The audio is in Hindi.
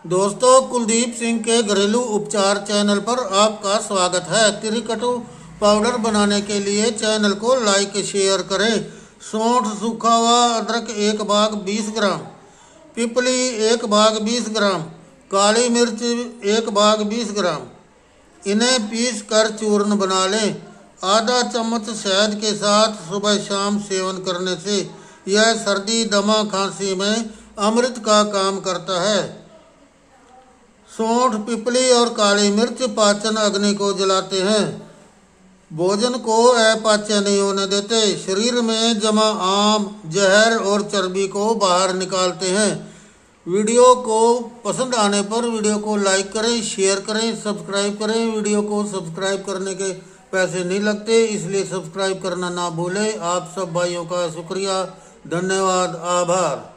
दोस्तों, कुलदीप सिंह के घरेलू उपचार चैनल पर आपका स्वागत है। त्रिकटु पाउडर बनाने के लिए चैनल को लाइक शेयर करें। सौंठ, सूखा हुआ अदरक 1 भाग 20 ग्राम, पिपली 1 भाग 20 ग्राम, काली मिर्च 1 भाग 20 ग्राम। इन्हें पीस कर चूर्ण बना लें। आधा चम्मच शहद के साथ सुबह शाम सेवन करने से यह सर्दी, दमा, खांसी में अमृत का काम करता है। सौंठ, पिपली और काली मिर्च पाचन अग्नि को जलाते हैं, भोजन को अपाच्य नहीं होने देते, शरीर में जमा आम, जहर और चर्बी को बाहर निकालते हैं। वीडियो को पसंद आने पर वीडियो को लाइक करें, शेयर करें, सब्सक्राइब करें। वीडियो को सब्सक्राइब करने के पैसे नहीं लगते, इसलिए सब्सक्राइब करना ना भूलें। आप सब भाइयों का शुक्रिया, धन्यवाद, आभार।